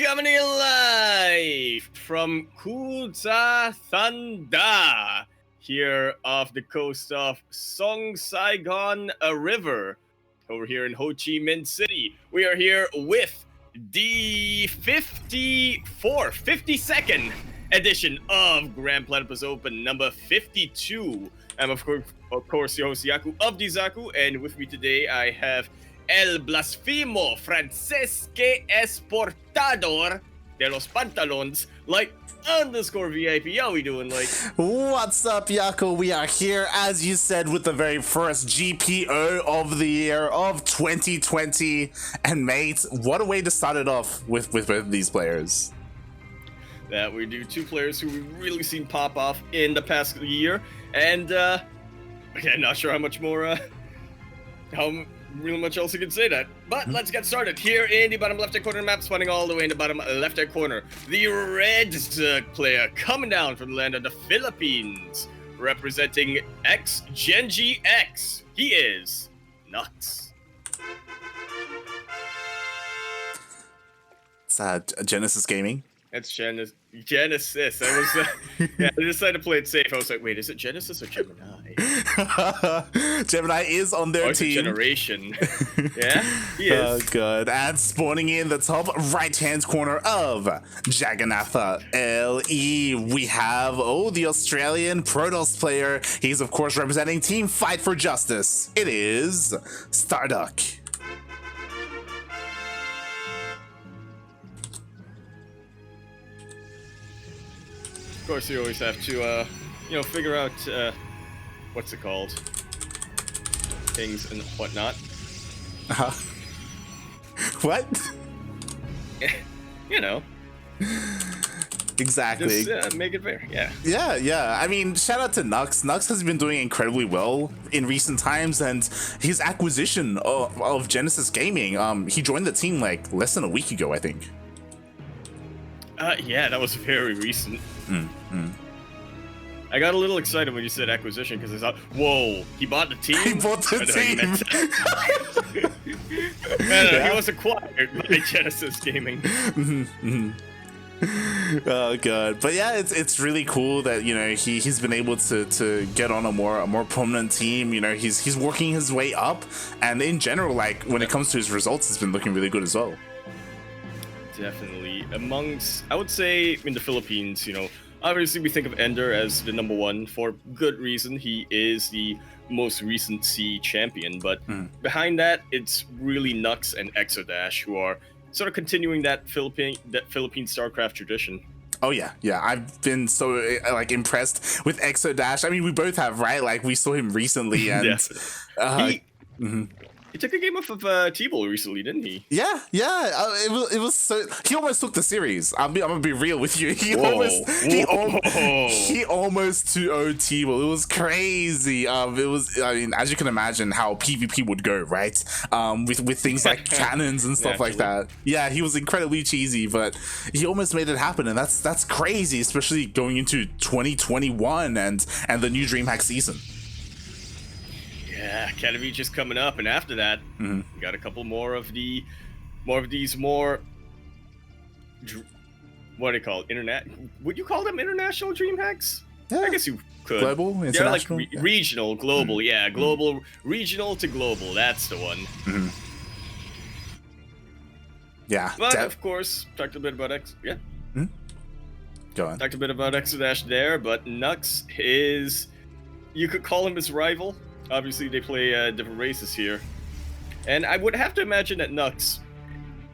Coming in live from Kuta here off the coast of Song Saigon River, over here in Ho Chi Minh City. We are here with the 52nd edition of Grand Platypus Open, number 52. I'm of course your host Yaku of Zaku, and with me today I have El Blasfemo Francesque Esportador de los Pantalones, like _VIP. How we doing, like? What's up, Yaku? We are here, as you said, with the very first GPO of the year of 2020. And mate, what a way to start it off with both these players. That we do two players who we've really seen pop off in the past year, and again, not sure how much more, how really much else you can say that. But let's get started. Here in the bottom left-hand corner map, spawning all the way in the bottom left-hand corner, the red player coming down from the land of the Philippines, representing Genji X. He is Nuks. It's Genesis Gaming. That's Genesis. I was, yeah, I decided to play it safe. I was like, wait, is it Genesis or Gemini? Gemini is on their team. Generation. Yeah, he is. Oh, good. And spawning in the top right-hand corner of Jagannatha LE, we have, the Australian Protoss player. He's, of course, representing Team Fight for Justice. It is StarDuck. Of course, you always have to, figure out, what's it called? Things and whatnot. What? You know. Exactly. Just make it fair, yeah. Yeah. I mean, shout out to Nuks. Nuks has been doing incredibly well in recent times, and his acquisition of Genesis Gaming, he joined the team like less than a week ago, I think. Yeah, that was very recent. I got a little excited when you said acquisition because I thought, whoa, he bought the team? He bought the team! He was acquired by Genesis Gaming. Oh god, but yeah, it's really cool that he's been able to get on a more prominent team. He's working his way up, and in general, like when it comes to his results, it's been looking really good as well. Definitely. Amongst, I would say, in the Philippines, obviously we think of Ender as the number one for good reason. He is the most recent SEA champion, but behind that, it's really Nuks and Exodash who are sort of continuing that Philippine StarCraft tradition. Oh yeah, I've been so impressed with Exodash. I mean, we both have, right? Like we saw him recently, and He took a game off of T-Ball recently, didn't he? Yeah. It was so. He almost took the series. I'm gonna be real with you. He almost 2-0'd T-Ball. It was crazy. It was. I mean, as you can imagine, how PvP would go, right? With things like cannons and stuff like that. Yeah, he was incredibly cheesy, but he almost made it happen, and that's crazy, especially going into 2021 and the new DreamHack season. Yeah, Academy just coming up, and after that, we got a couple more of these what do you call it? Would you call them international DreamHacks? Yeah, I guess you could. Global, international, like regional, global. Yeah, global, regional to global. That's the one. Yeah, but of course, talked a bit about Go on. Talked a bit about Exodash there, but Nuks is, you could call him his rival. Obviously, they play different races here. And I would have to imagine that Nuks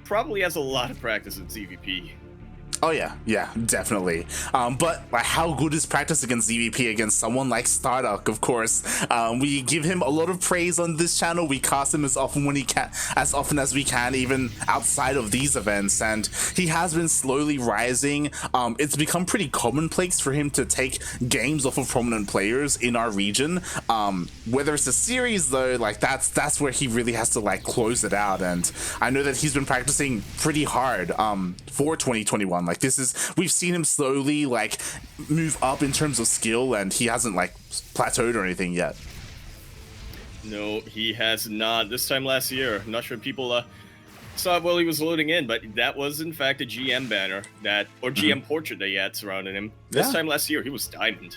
probably has a lot of practice in CVP. Oh yeah, definitely. But like, how good is practice against ZVP against someone like StarDuck? Of course, we give him a lot of praise on this channel. We cast him as often as we can, even outside of these events, and he has been slowly rising. It's become pretty commonplace for him to take games off of prominent players in our region. Whether it's a series though, like that's where he really has to like close it out. And I know that he's been practicing pretty hard for 2021. Like we've seen him slowly like move up in terms of skill, and he hasn't like plateaued or anything yet. No, he has not. This time last year, I'm not sure people saw it while he was loading in, but that was in fact a GM banner or GM portrait that he had surrounding him. This time last year, he was Diamond.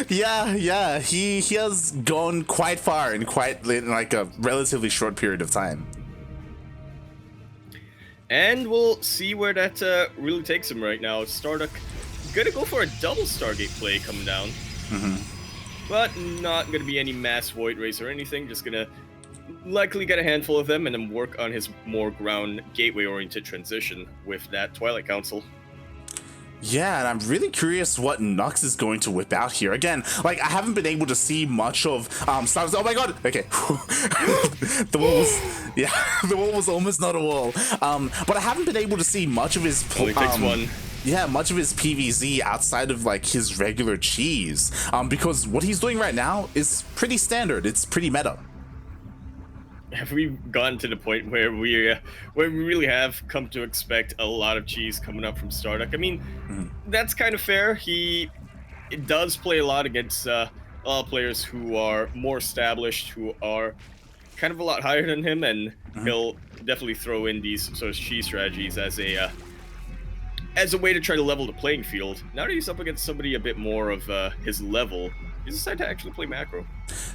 Yeah, he has gone quite far in like a relatively short period of time. And we'll see where that really takes him right now. StarDuck gonna go for a double Stargate play coming down. But not gonna be any mass Void Race or anything, just gonna likely get a handful of them and then work on his more ground gateway-oriented transition with that Twilight Council. Yeah, and I'm really curious what Nuks is going to whip out here. Again, like, I haven't been able to see much of Stars. Oh my god! Okay. The wall was... Yeah, the wall was almost not a wall. But I haven't been able to see much of his... Only takes one. Yeah, much of his PvZ outside of, like, his regular cheese. Because what he's doing right now is pretty standard. It's pretty meta. Have we gotten to the point where we really have come to expect a lot of cheese coming up from StarDuck? I mean, that's kind of fair. It does play a lot against a lot of players who are more established, who are kind of a lot higher than him, and he'll definitely throw in these sort of cheese strategies as a way to try to level the playing field. Now that he's up against somebody a bit more of his level, he's decided to actually play macro.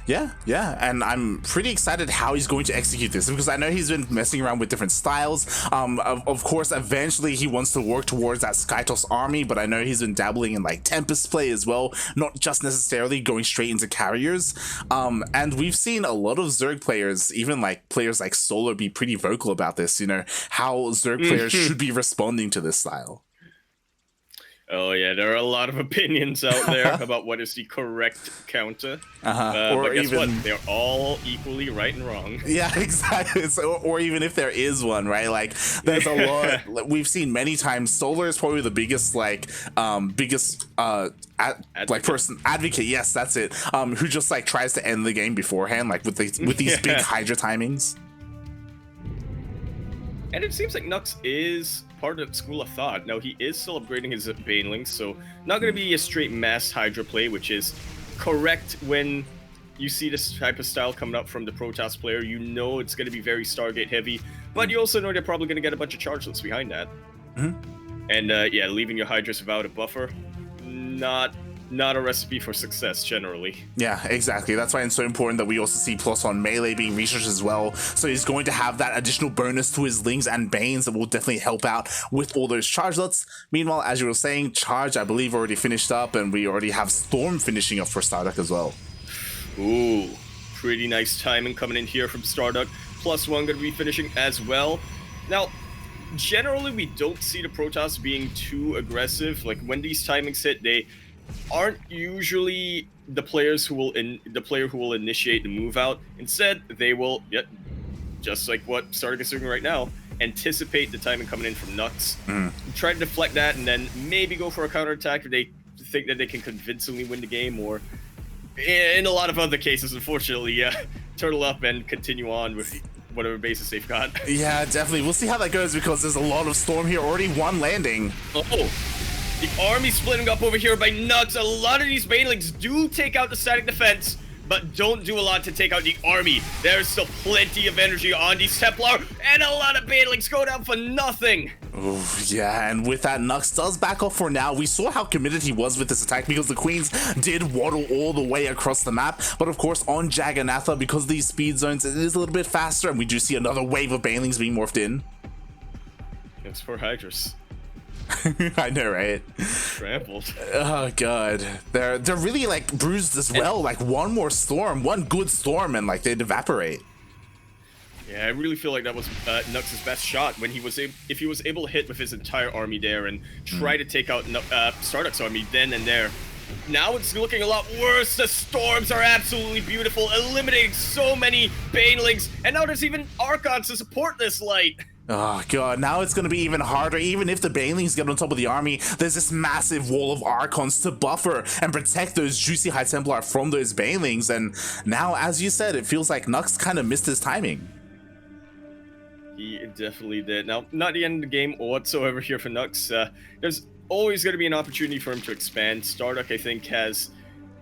Yeah, and I'm pretty excited how he's going to execute this, because I know he's been messing around with different styles. Of course, eventually he wants to work towards that Skytos army, but I know he's been dabbling in like Tempest play as well, not just necessarily going straight into carriers. And we've seen a lot of Zerg players, even like players like Solar, be pretty vocal about this, you know, how Zerg players should be responding to this style. Oh yeah, there are a lot of opinions out there about what is the correct counter. Or but guess even what? They're all equally right and wrong. Yeah, exactly. So, or even if there is one, right? Like, there's a lot. We've seen many times. Solar is probably the biggest, like, advocate. Yes, that's it. Who just like tries to end the game beforehand, like with these big Hydra timings. And it seems like Nuks is part of that school of thought. Now, he is still upgrading his Banelings, so not going to be a straight mass Hydra play, which is correct when you see this type of style coming up from the Protoss player. You know it's going to be very Stargate heavy, but you also know they're probably going to get a bunch of chargeless behind that. And yeah, leaving your Hydras without a buffer, not a recipe for success generally. Yeah, exactly. That's why it's so important that we also see plus on melee being researched as well. So he's going to have that additional bonus to his Lings and Banes that will definitely help out with all those chargelets. Meanwhile, as you were saying, Charge, I believe, already finished up, and we already have Storm finishing up for StarDuck as well. Ooh, pretty nice timing coming in here from StarDuck. +1 going to be finishing as well. Now, generally, we don't see the Protoss being too aggressive. Like, when these timings hit, they aren't usually the player who will initiate the move out. Instead, they will, just like what StarDuck is doing right now, anticipate the timing coming in from Nuks, try to deflect that, and then maybe go for a counterattack if they think that they can convincingly win the game, or in a lot of other cases, unfortunately, turtle up and continue on with whatever bases they've got. Yeah, definitely. We'll see how that goes, because there's a lot of Storm here. Already one landing. Oh. The army splitting up over here by Nuks. A lot of these Banelings do take out the static defense, but don't do a lot to take out the army. There's still plenty of energy on these Templar, and a lot of Banelings go down for nothing. Ooh, yeah, and with that, Nuks does back off for now. We saw how committed he was with this attack, because the Queens did waddle all the way across the map. But of course, on Jagannatha, because of these speed zones, it is a little bit faster, and we do see another wave of Banelings being morphed in. It's for Hydras. I know, right? Trampled. Oh god, they're really like bruised as well. Like one good storm, and like they'd evaporate. Yeah, I really feel like that was Nuks' best shot when if he was able to hit with his entire army there and try to take out StarDuck's army then and there. Now it's looking a lot worse. The storms are absolutely beautiful, eliminating so many Banelings, and now there's even Archons to support this light. Oh god, now it's going to be even harder. Even if the Banelings get on top of the army, there's this massive wall of Archons to buffer and protect those juicy High Templar from those Banelings. And now, as you said, it feels like Nuks kind of missed his timing. He definitely did. Now, not the end of the game whatsoever here for Nuks. There's always going to be an opportunity for him to expand. StarDuck, I think, has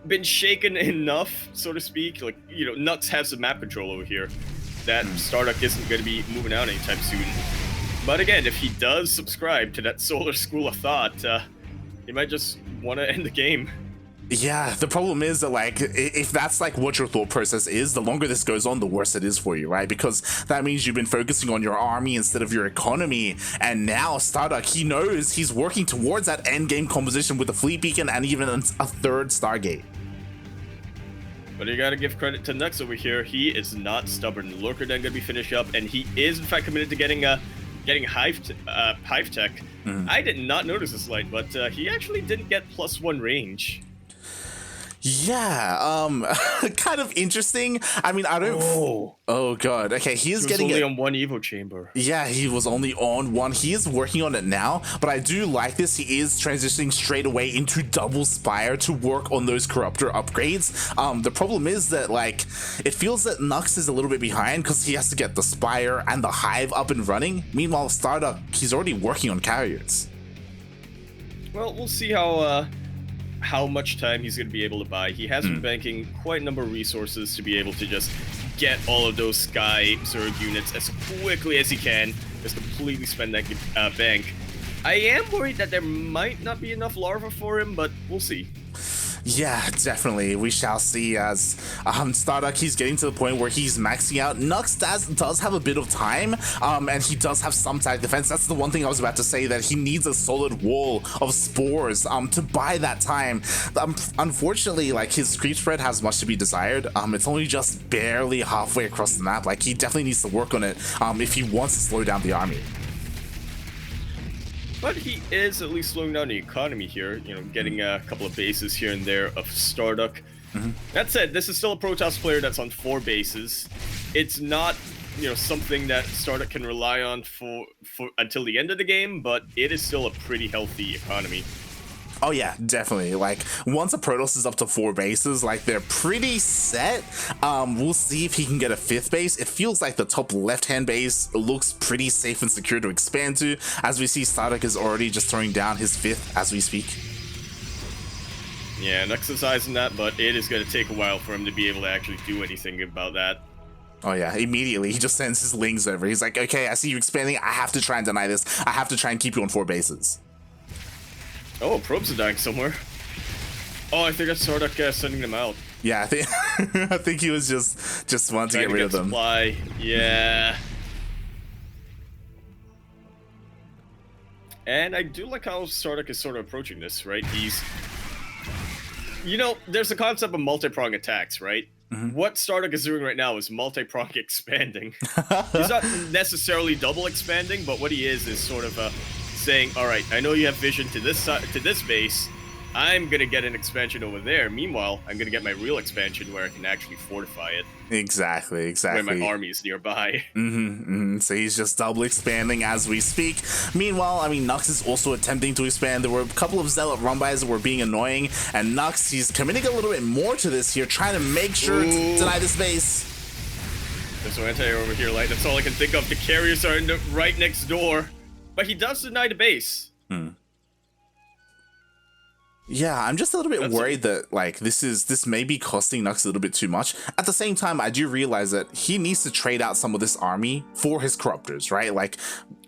been shaken enough, so to speak. Like, you know, Nuks has the map control over here. that StarDuck isn't going to be moving out anytime soon. But again, if he does subscribe to that solar school of thought, he might just want to end the game. Yeah, the problem is that, like, if that's like what your thought process is, the longer this goes on, the worse it is for you, right? Because that means you've been focusing on your army instead of your economy, and now StarDuck, he knows he's working towards that end game composition with a fleet beacon and even a third Stargate. But you gotta give credit to Nuks over here. He is not stubborn. The Lurker then gonna be finished up, and he is in fact committed to getting Hive Tech. I did not notice this light, but he actually didn't get +1 range. Yeah, kind of interesting. I mean, I don't. Oh god. Okay, he is getting only on one Evo chamber. Yeah, he was only on one. He is working on it now, but I do like this. He is transitioning straight away into double Spire to work on those Corruptor upgrades. The problem is that, like, it feels that Nuks is a little bit behind because he has to get the Spire and the Hive up and running. Meanwhile, StarDuck, he's already working on carriers. Well, we'll see how much time he's going to be able to buy. He has been banking quite a number of resources to be able to just get all of those Sky Zerg units as quickly as he can, just completely spend that bank. I am worried that there might not be enough larva for him, but we'll see. Yeah, definitely. We shall see as StarDuck, he's getting to the point where he's maxing out. Nuks does have a bit of time, and he does have some tag defense. That's the one thing I was about to say, that he needs a solid wall of spores to buy that time. Unfortunately, like, his creep spread has much to be desired. It's only just barely halfway across the map. Like, he definitely needs to work on it if he wants to slow down the army. But he is at least slowing down the economy here, you know, getting a couple of bases here and there of StarDuck. That said, this is still a Protoss player that's on 4 bases. It's not, you know, something that StarDuck can rely on for until the end of the game, but it is still a pretty healthy economy. Oh yeah, definitely. Like, once a Protoss is up to 4 bases, like, they're pretty set. We'll see if he can get a 5th base. It feels like the top left-hand base looks pretty safe and secure to expand to, as we see StarDuck is already just throwing down his 5th as we speak. Yeah, Nuks is eyes on that, but it is going to take a while for him to be able to actually do anything about that. Oh yeah, immediately he just sends his lings over. He's like, okay, I see you expanding. I have to try and deny this. I have to try and keep you on 4 bases. Oh, probes are dying somewhere. Oh, I think that's StarDuck sending them out. Yeah, I think I think he was just wanting to get rid of them. Supply. Yeah. And I do like how StarDuck is sort of approaching this, right? He's, you know, there's a concept of multi-prong attacks, right? What StarDuck is doing right now is multi-prong expanding. He's not necessarily double expanding, but what he is sort of saying, all right, I know you have vision to this base. I'm gonna get an expansion over there. Meanwhile, I'm gonna get my real expansion where I can actually fortify it. Exactly. Where my army is nearby. So he's just double expanding as we speak. Meanwhile, I mean, Nuks is also attempting to expand. There were a couple of Zealot run-bys that were being annoying, and Nuks, he's committing a little bit more to this here, trying to make sure to deny this base. There's no anti-air over here, Light. That's all I can think of. The carriers are right next door. But he does deny the base. Yeah, I'm just a little bit worried that, like, this may be costing Nuks a little bit too much. At the same time, I do realize that he needs to trade out some of this army for his Corruptors, right? Like,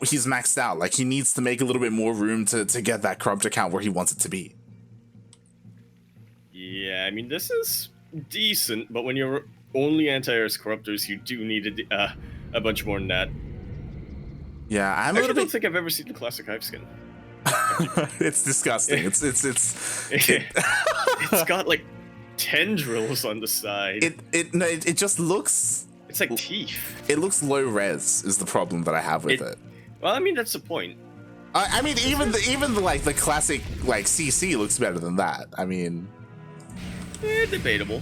he's maxed out. Like, he needs to make a little bit more room to get that Corruptor count where he wants it to be. Yeah, I mean, this is decent, but when you're only anti-air's Corruptors, you do need a bunch more than that. Yeah, I don't think I've ever seen the classic Hive skin. It's disgusting. It's got like tendrils on the side. It just looks. It's like teeth. It looks low res is the problem that I have with it. Well, I mean, that's the point. I mean, even the classic like CC looks better than that. I mean, debatable.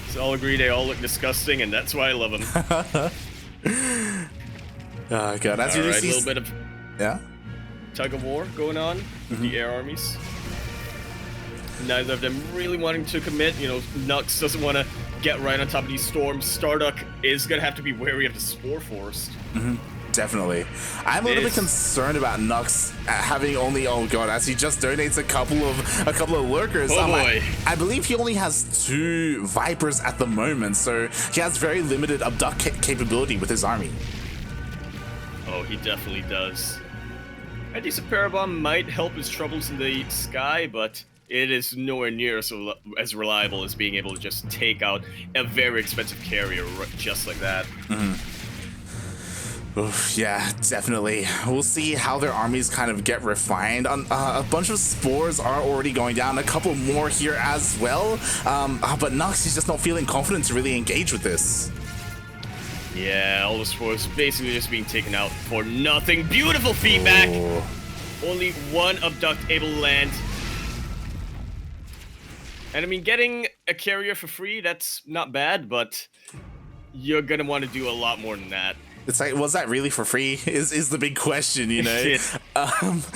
So all agree they all look disgusting, and that's why I love them. Oh god, as all you right, see, a little bit of tug of war going on with the air armies. Neither of them really wanting to commit. You know, Nuks doesn't want to get right on top of these storms. StarDuck is gonna have to be wary of the Spore Forest. Definitely. I'm a little bit concerned about Nuks having only, oh god, as he just donates a couple of lurkers. Oh boy. I believe he only has 2 Vipers at the moment, so he has very limited abduct capability with his army. Oh, he definitely does. A decent Parabomb might help his troubles in the sky, but it is nowhere near as reliable as being able to just take out a very expensive carrier just like that. Oof, yeah, definitely. We'll see how their armies kind of get refined. A bunch of spores are already going down, a couple more here as well. But Nuks is just not feeling confident to really engage with this. Yeah, all the spores basically just being taken out for nothing. Beautiful feedback! Oh. Only 1 abduct able to land. And I mean, getting a carrier for free, that's not bad, but you're gonna want to do a lot more than that. It's like, was that really for free? Is the big question, you know?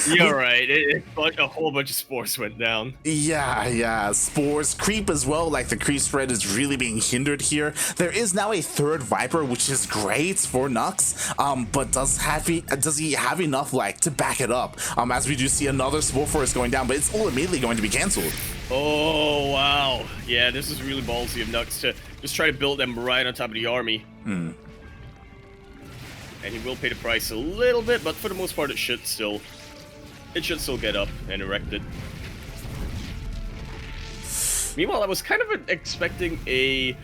You're right. A whole bunch of spores went down. Yeah. Spores, creep as well. Like the creep spread is really being hindered here. There is now a 3rd Viper, which is great for Nuks. But does he have enough like to back it up? As we do see another spore forest going down, but it's all immediately going to be cancelled. Oh wow. Yeah, this is really ballsy of Nuks to just try to build them right on top of the army. And he will pay the price a little bit, but for the most part, it should still get up and erected. Meanwhile, I was kind of expecting a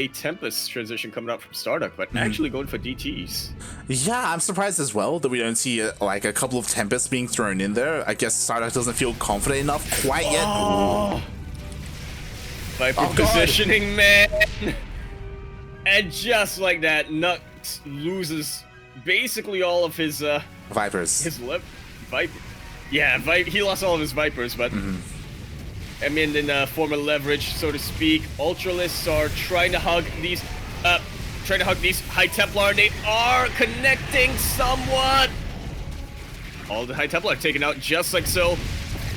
Tempest transition coming out from StarDuck, but actually going for DTs. Yeah, I'm surprised as well that we don't see like a couple of Tempests being thrown in there. I guess StarDuck doesn't feel confident enough quite yet. Oh. Viper positioning, man. And just like that, Nuks loses basically all of his Vipers. Viper. Yeah, he lost all of his Vipers, but I mean, in form of leverage, so to speak, Ultralists are trying to hug these High Templar. They are connecting somewhat. All the High Templar are taken out just like so,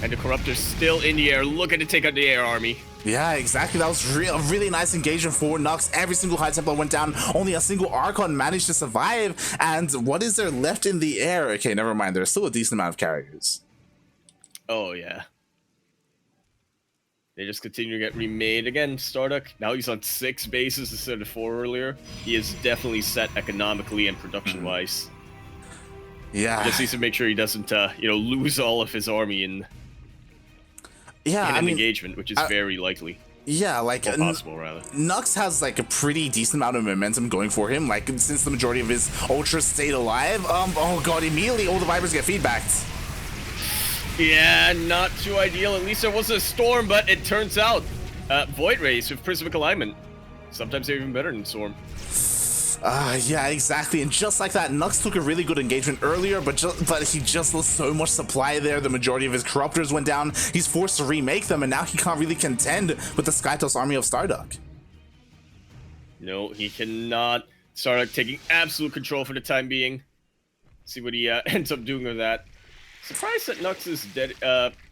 and the Corruptor's still in the air, looking to take out the air army. Yeah, exactly. That was a really nice engagement for Nuks. Every single High Templar went down. Only a single Archon managed to survive. And what is there left in the air? Okay, never mind. There's still a decent amount of carriers. Oh, yeah. They just continue to get remade. Again, StarDuck, now he's on 6 bases instead of 4 earlier. He is definitely set economically and production-wise. Yeah. Just needs to make sure he doesn't, lose all of his army in an engagement, which is very likely. Yeah, like possible rather. Nuks has like a pretty decent amount of momentum going for him. Like since the majority of his ultras stayed alive. Oh god, immediately all the Vipers get feedbacked. Yeah, not too ideal. At least there wasn't a storm, but it turns out Void Rays with Prismatic Alignment. Sometimes they're even better than Storm. Yeah, exactly. And just like that, Nuks took a really good engagement earlier, but he just lost so much supply there. The majority of his Corruptors went down. He's forced to remake them, and now he can't really contend with the Skytoss army of StarDuck. No, he cannot. StarDuck taking absolute control for the time being. See what he ends up doing with that. Surprised that Nuks is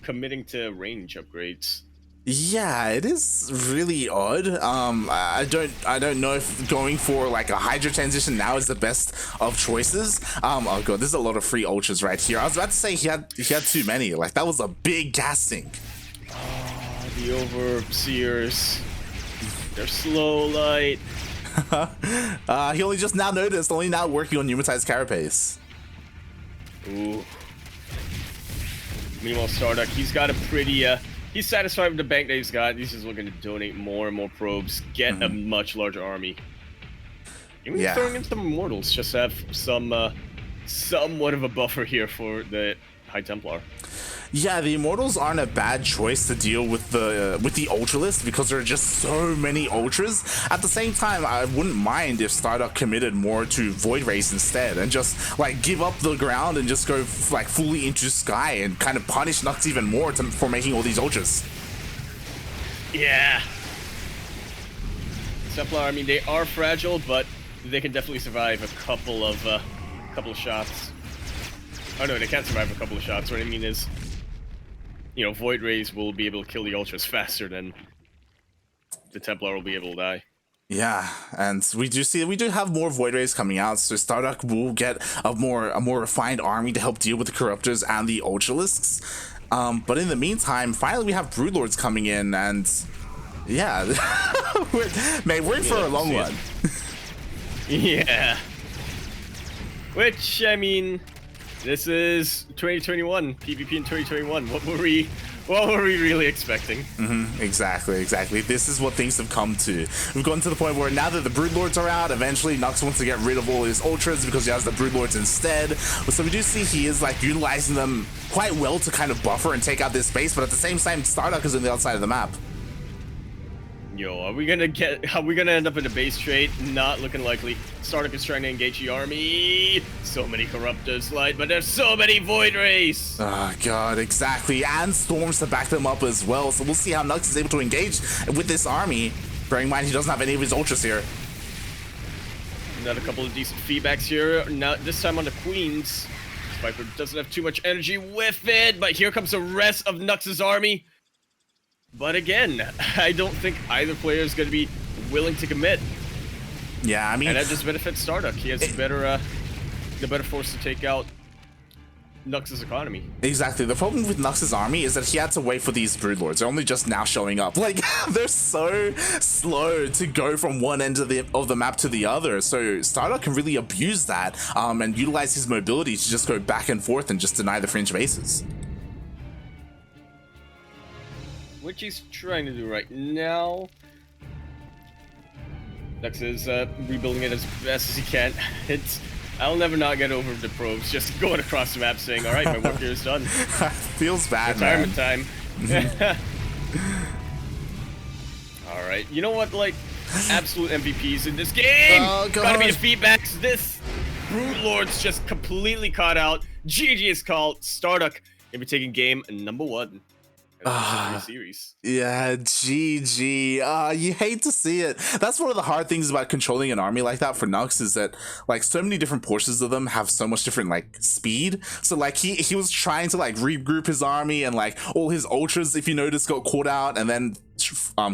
committing to range upgrades. Yeah, it is really odd. I don't know if going for like a Hydra transition now is the best of choices. Oh god, there's a lot of free ultras right here. I was about to say he had too many. Like that was a big gas sink. Oh, the Overseers. They're slow light. He only just now noticed, only now working on Pneumatized Carapace. Ooh. Meanwhile, StarDuck, he's got a pretty he's satisfied with the bank that he's got. He's just looking to donate more and more probes, get a much larger army. Even throwing in some Immortals, just to have some somewhat of a buffer here for the High Templar. Yeah, the Immortals aren't a bad choice to deal with the Ultra list because there are just so many Ultras. At the same time, I wouldn't mind if StarDuck committed more to Void Race instead and just like give up the ground and just go like fully into Sky and kind of punish Nuks even more for making all these Ultras. Yeah. Templar, I mean, they are fragile, but they can definitely survive a couple of shots. Oh no, they can't survive a couple of shots. What I mean is, Void Rays will be able to kill the Ultras faster than the Templar will be able to die. Yeah, and we do have more Void Rays coming out, so StarDuck will get a more refined army to help deal with the Corruptors and the Ultralisks. But in the meantime, finally we have Broodlords coming in, and yeah, we're in for a long one. Yeah. Which, I mean, this is 2021, PvP in 2021. What were we really expecting? Exactly. This is what things have come to. We've gotten to the point where now that the Broodlords are out, eventually Nuks wants to get rid of all his Ultras because he has the Broodlords instead. So we do see he is like utilizing them quite well to kind of buffer and take out this space, but at the same time, StarDuck is on the outside of the map. Yo, are we gonna end up in a base trade? Not looking likely. StarDuck is trying to engage the army. So many Corruptors light, but there's so many Void Rays. Oh god, exactly. And Storms to back them up as well. So we'll see how Nuks is able to engage with this army. Bearing in mind he doesn't have any of his Ultras here. Another couple of decent feedbacks here. Not this time on the Queens. Viper doesn't have too much energy with it, but here comes the rest of Nuks' army. But again, I don't think either player is going to be willing to commit. Yeah, I mean, and that just benefits StarDuck. He has the better force to take out Nuks' economy. Exactly. The problem with Nuks' army is that he had to wait for these Broodlords. They're only just now showing up. Like, they're so slow to go from one end of the map to the other. So StarDuck can really abuse that and utilize his mobility to just go back and forth and just deny the fringe bases. Which he's trying to do right now. Nuks is rebuilding it as best as he can. I'll never not get over the probes just going across the map saying, alright, my work here is done. Feels bad, Retirement man. time. Alright, you know what, like, absolute MVPs in this game? Oh, gotta be the feedbacks. This Broodlord's just completely caught out. GG is called. StarDuck gonna be taking game number 1. Series. Yeah, GG. You hate to see it. That's one of the hard things about controlling an army like that for Nuks is that like so many different portions of them have so much different like speed. So like he was trying to like regroup his army and like all his Ultras, if you notice, got caught out and then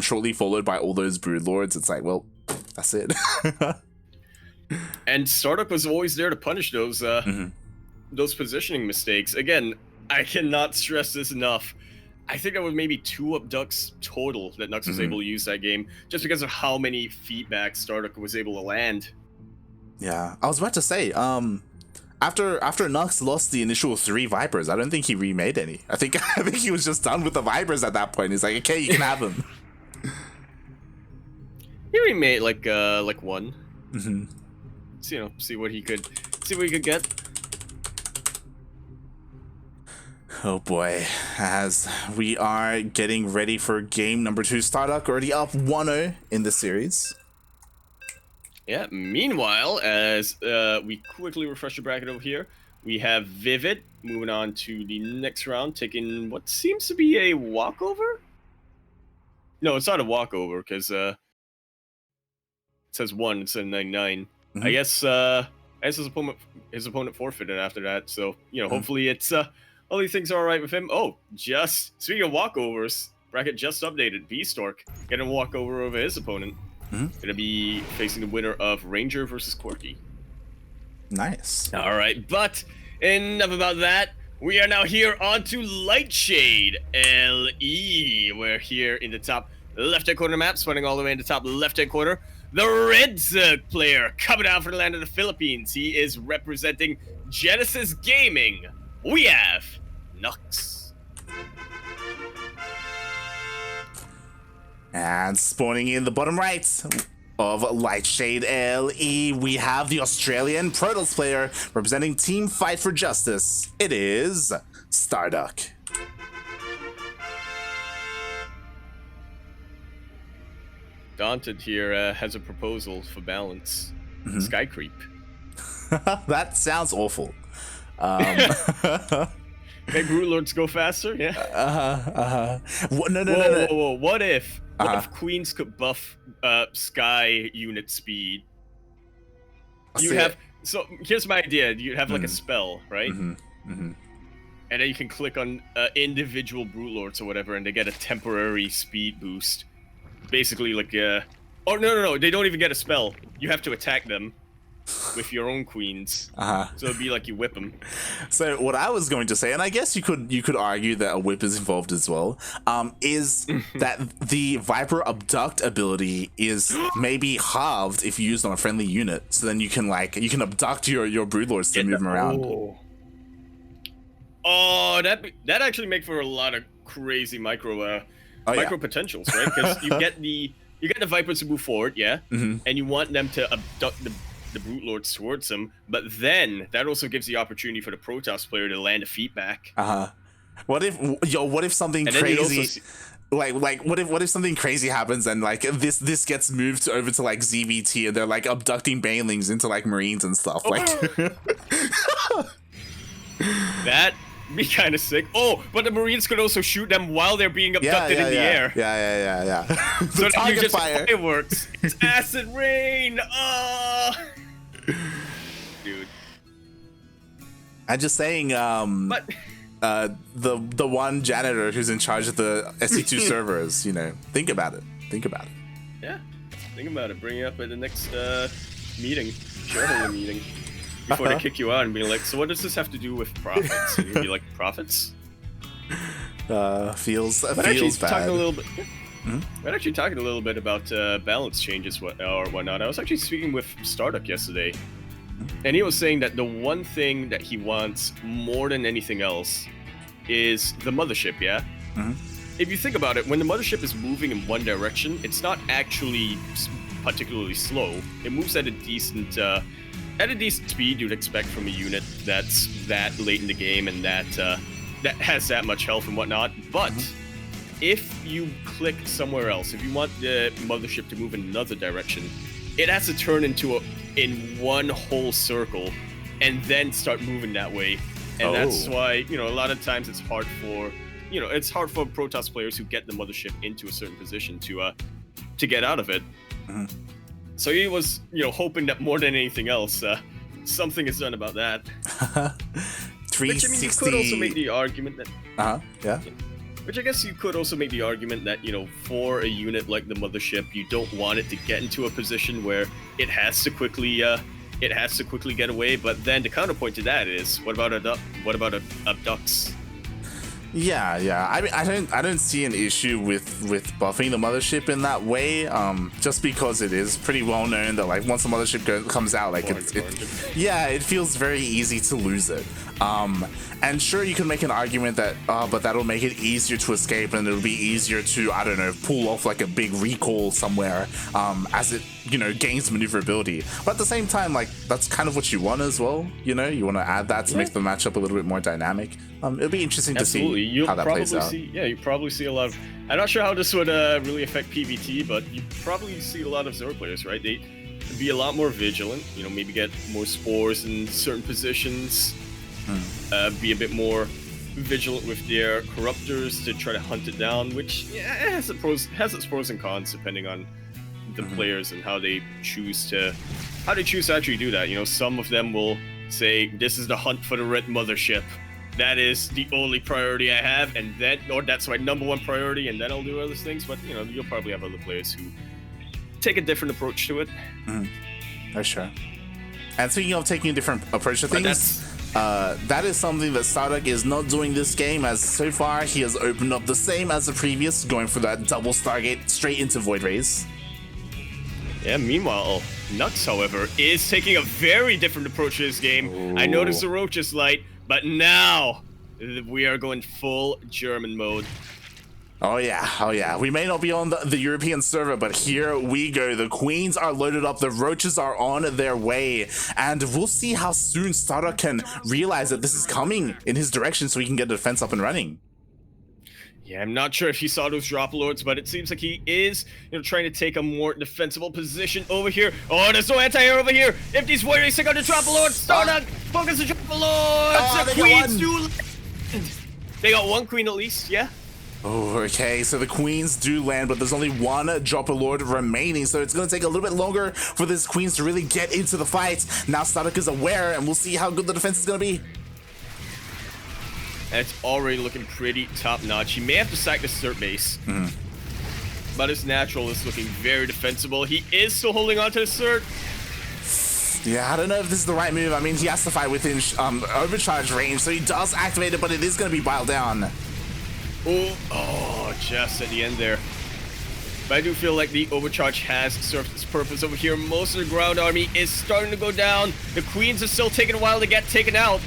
shortly followed by all those Broodlords. It's like, well, that's it. And StarDuck was always there to punish those positioning mistakes. Again, I cannot stress this enough. I think that was maybe 2 abducts total that Nuks was able to use that game, just because of how many feedbacks StarDuck was able to land. Yeah, I was about to say, after Nuks lost the initial 3 Vipers, I don't think he remade any. I think he was just done with the Vipers at that point. He's like, okay, you can have them. He remade like 1. So, see what he could get. Oh boy, as we are getting ready for game number 2, StarDuck already up 1-0 in the series. Yeah, meanwhile, as we quickly refresh the bracket over here, we have Vivid moving on to the next round, taking what seems to be a walkover? No, it's not a walkover, because it says 1, it says 99. I guess his opponent forfeited after that, so, hopefully it's... all these things are all right with him. Oh, just speaking of walkovers, bracket just updated. B-Stork getting a walkover over his opponent. Gonna be facing the winner of Ranger versus Quirky. Nice. All right, but enough about that. We are now here on to Lightshade LE. We're here in the top left-hand corner map, spawning all the way in the top left-hand corner. The Red Zerg player coming out from the land of the Philippines. He is representing Genesis Gaming. We have Nuks. And spawning in the bottom right of Lightshade LE, we have the Australian Protoss player representing Team Fight for Justice. It is StarDuck. Daunted here has a proposal for balance. Sky creep. That sounds awful. Make Broodlords go faster? Yeah. No. Whoa. What if Queens could buff Sky unit speed? So here's my idea. You have like a spell, right? And then you can click on individual Broodlords or whatever, and they get a temporary speed boost. Basically, like Oh, no. They don't even get a spell. You have to attack them with your own queens. So it'd be like you whip them. So what I was going to say, and I guess you could argue that a whip is involved as well, is that the Viper abduct ability is maybe halved if used on a friendly unit. So then you can abduct your broodlords to move them around. Oh, that actually make for a lot of crazy micro potentials, right? Because you get the Vipers to move forward, and you want them to abduct the Brute Lords towards them, but then that also gives the opportunity for the Protoss player to land a feedback. What if something crazy what if something crazy happens and like this gets moved over to like ZVT and they're like abducting banelings into like Marines and stuff like that be kind of sick. Oh, but the Marines could also shoot them while they're being abducted in the air. Yeah. So you just fireworks. It's acid rain. Dude. I'm just saying, but the one janitor who's in charge of the SE2 servers, think about it. Yeah, think about it. Bring it up at the next shareholder meeting, before they kick you out and be like, so what does this have to do with profits? And you'd be like, profits? Feels bad. Talking a little bit. We're actually talking a little bit about balance changes or whatnot. I was actually speaking with StarDuck yesterday, and he was saying that the one thing that he wants more than anything else is the mothership, If you think about it, when the mothership is moving in one direction, it's not actually particularly slow. It moves at a decent speed you'd expect from a unit that's that late in the game and that has that much health and whatnot, but if you click somewhere else, if you want the mothership to move in another direction, it has to turn in one whole circle and then start moving that way. And that's why, a lot of times it's hard for Protoss players who get the mothership into a certain position to get out of it. So he was, hoping that more than anything else, something is done about that. 360. Which, I mean, you could also make the argument that... yeah. Which I guess you could also make the argument that, for a unit like the mothership, you don't want it to get into a position where it has to quickly get away. But then the counterpoint to that is, what about abducts? Yeah. I mean, I don't see an issue with buffing the mothership in that way. Just because it is pretty well known that like once the mothership comes out, like it feels very easy to lose it. And sure, you can make an argument that, but that'll make it easier to escape, and it'll be easier to, I don't know, pull off like a big recall somewhere, as it, gains maneuverability. But at the same time, like, that's kind of what you want as well, you want to add that to make the matchup a little bit more dynamic. It'll be interesting to see how that plays out. You probably see a lot of, I'm not sure how this would really affect PvT, but you probably see a lot of Zerg players, right? They be a lot more vigilant, maybe get more spores in certain positions. Be a bit more vigilant with their corruptors to try to hunt it down, which has its pros and cons depending on the players and how they choose to actually do that. Some of them will say, this is the hunt for the red mothership. That is the only priority I have, and that's my number one priority, and then I'll do other things. But you'll probably have other players who take a different approach to it. For sure. And speaking of taking a different approach to things, that is something that StarDuck is not doing this game, as so far he has opened up the same as the previous, going for that double Stargate straight into Void Rays. Yeah, meanwhile, Nuks, however, is taking a very different approach to this game. I noticed the Roach's light, but now we are going full German mode. Oh yeah. We may not be on the European server, but here we go. The Queens are loaded up, the Roaches are on their way, and we'll see how soon StarDuck can realize that this is coming in his direction so he can get the defense up and running. Yeah, I'm not sure if he saw those drop lords, but it seems like he is, trying to take a more defensible position over here. Oh, there's no anti-air over here. If these warriors take out the drop lords, StarDuck, focus the drop lords. The Queens do. They got one queen at least, yeah. Oh, okay, so the Queens do land, but there's only one Dropper Lord remaining, so it's going to take a little bit longer for this Queens to really get into the fight. Now StarDuck is aware, and we'll see how good the defense is going to be. And it's already looking pretty top-notch. He may have to sack the Cert base. but his natural is looking very defensible. He is still holding on to the cert. Yeah, I don't know if this is the right move. I mean, he has to fight within overcharge range, so he does activate it, but it is going to be biled down. Oh, just at the end there. But I do feel like the overcharge has served its purpose over here. Most of the ground army is starting to go down. The queens are still taking a while to get taken out.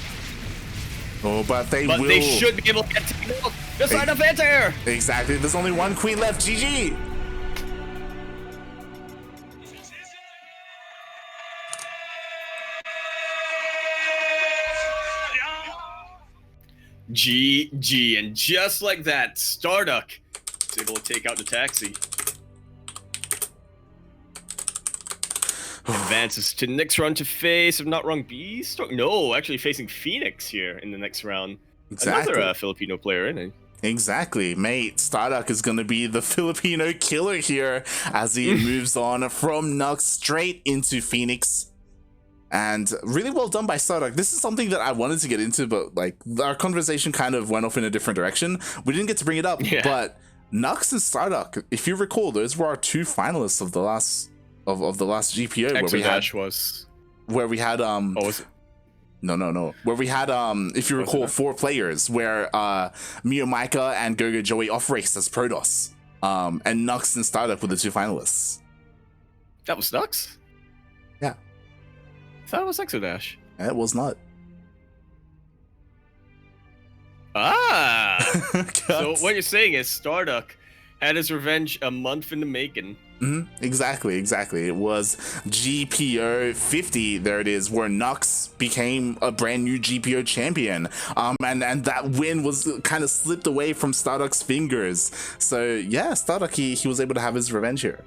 Oh, but they should be able to get taken out. The side of anti-air. Exactly. There's only one queen left. GG. GG, and just like that, StarDuck is able to take out the taxi. Advances to the next round to face, if not wrong, Beast? No, actually facing Phoenix here in the next round. Exactly. Another Filipino player, isn't he? Exactly, mate. StarDuck is going to be the Filipino killer here as he moves on from Nuks straight into Phoenix. And really well done by StarDuck. This is something that I wanted to get into, but like our conversation kind of went off in a different direction. We didn't get to bring it up, but Nuks and StarDuck, if you recall, those were our two finalists of the last GPO where we had Oh, was it? No. Where we had if you recall, 4 players where Mio Micah and Gogo Joey off raced as Protoss. And Nuks and StarDuck were the 2 finalists. That was Nuks? Yeah. I thought it was Exodash. It was not. Ah! So what you're saying is StarDuck had his revenge a month in the making. Exactly. It was GPO 50, there it is, where Nuks became a brand new GPO champion. And that win was kind of slipped away from StarDuck's fingers. So yeah, StarDuck, he was able to have his revenge here.